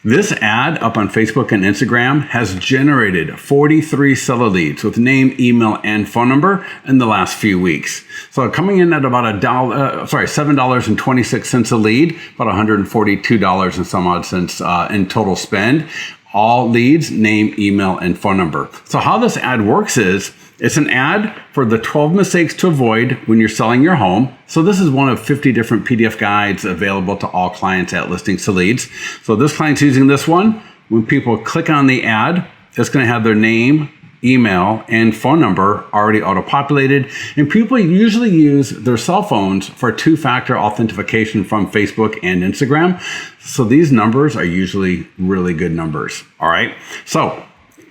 This ad up on Facebook and Instagram has generated 43 seller leads with name, email, and phone number in the last few weeks. So coming in at about $7.26 a lead, about $142 and some odd cents in total spend. All leads, name, email, and phone number. So how this ad works is, it's an ad for the 12 mistakes to avoid when you're selling your home. So this is one of 50 different PDF guides available to all clients at Listings to Leads. So this client's using this one. When people click on the ad, it's going to have their name, email, and phone number already auto-populated. And people usually use their cell phones for two-factor authentication from Facebook and Instagram. So these numbers are usually really good numbers. All right. So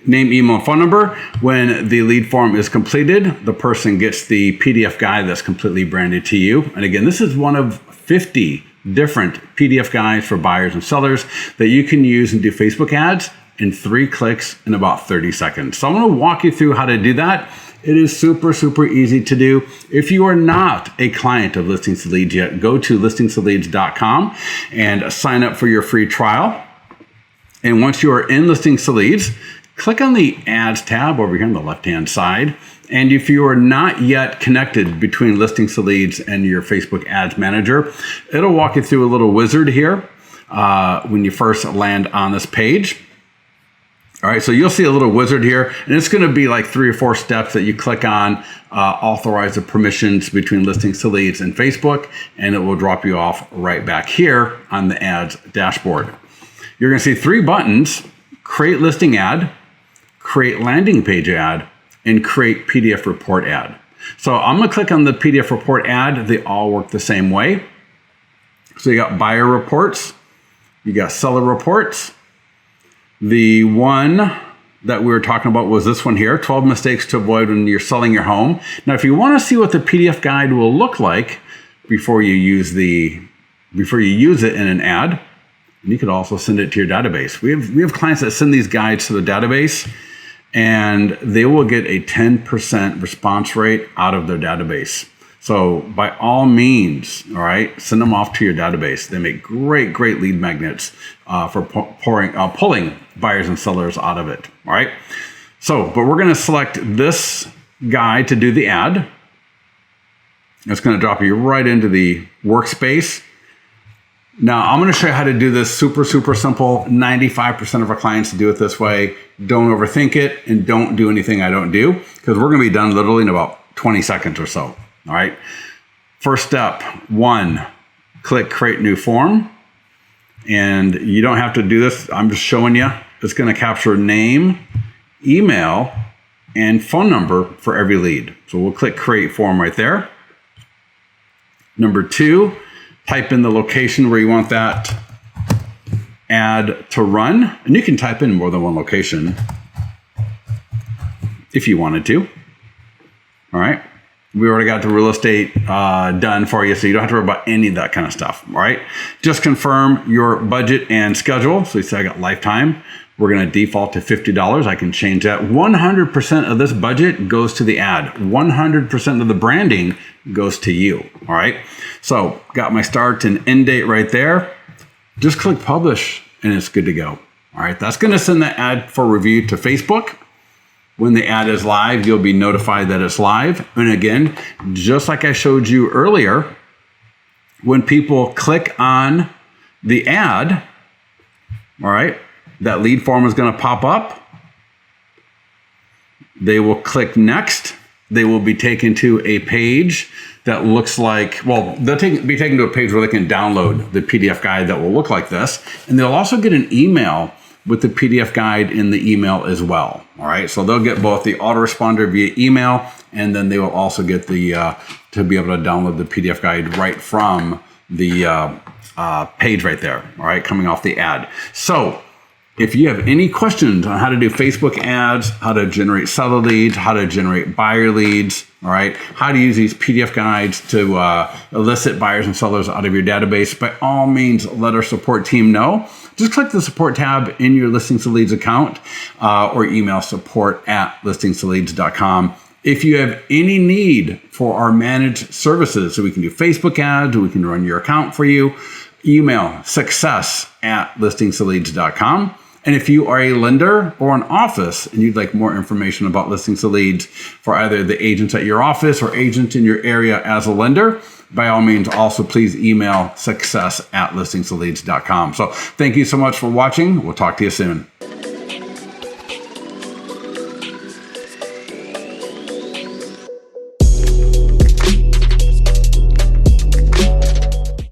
name, email, and phone number. When the lead form is completed, the person gets the PDF guide that's completely branded to you. And again, this is one of 50 different PDF guides for buyers and sellers that you can use and do Facebook ads in 3 clicks in about 30 seconds. So I'm going to walk you through how to do that. It is super, super easy to do. If you are not a client of Listings to Leads yet, go to listingstoleads.com and sign up for your free trial. And once you are in Listings to Leads, click on the Ads tab over here on the left-hand side. And if you are not yet connected between Listings to Leads and your Facebook Ads Manager, it'll walk you through a little wizard here when you first land on this page. All right, so you'll see a little wizard here, and it's going to be like 3 or 4 steps that you click on, authorize the permissions between Listings to Leads and Facebook, and it will drop you off right back here on the Ads dashboard. You're going to see 3 buttons: Create Listing Ad, Create Landing Page Ad, and Create PDF Report Ad. So I'm going to click on the PDF Report Ad. They all work the same way. So you got buyer reports, you got seller reports. The one that we were talking about was this one here, 12 mistakes to avoid when you're selling your home. Now, if you want to see what the PDF guide will look like before you use it in an ad, and you could also send it to your database. We have clients that send these guides to the database, and they will get a 10% response rate out of their database. So by all means, all right, send them off to your database. They make great lead magnets for pulling buyers and sellers out of it. All right. So, but we're going to select this guide to do the ad. It's going to drop you right into the workspace. Now, I'm going to show you how to do this super simple. 95% of our clients do it this way. Don't overthink it, and don't do anything I don't do, because we're going to be done literally in about 20 seconds or so. All right. First step 1, click Create New Form. And you don't have to do this. I'm just showing you. It's going to capture name, email, and phone number for every lead. So we'll click Create Form right there. Number 2, type in the location where you want that ad to run. And you can type in more than one location if you wanted to. All right. We already got the real estate done for you, so you don't have to worry about any of that kind of stuff. All right. Just confirm your budget and schedule. So you say I got lifetime. We're going to default to $50. I can change that. 100% of this budget goes to the ad. 100% of the branding goes to you. All right. So got my start and end date right there. Just click publish and it's good to go. All right. That's going to send the ad for review to Facebook. When the ad is live, you'll be notified that it's live. And again, just like I showed you earlier, when people click on the ad, all right, that lead form is going to pop up. They will click next. They will be taken to a page that looks like, well, they'll be taken to a page where they can download the PDF guide that will look like this. And they'll also get an email with the PDF guide in the email as well. All right. So they'll get both the autoresponder via email, and then they will also get the to be able to download the PDF guide right from the page right there. All right. Coming off the ad. So if you have any questions on how to do Facebook ads, how to generate seller leads, how to generate buyer leads, all right, how to use these PDF guides to elicit buyers and sellers out of your database, by all means, let our support team know. Just click the support tab in your Listings to Leads account or email support@listingstoleads.com. If you have any need for our managed services, so we can do Facebook ads, or we can run your account for you, email success@listingstoleads.com. And if you are a lender or an office and you'd like more information about Listings to Leads for either the agents at your office or agent in your area as a lender, by all means, also please email success@listingstoleads.com. So thank you so much for watching. We'll talk to you soon.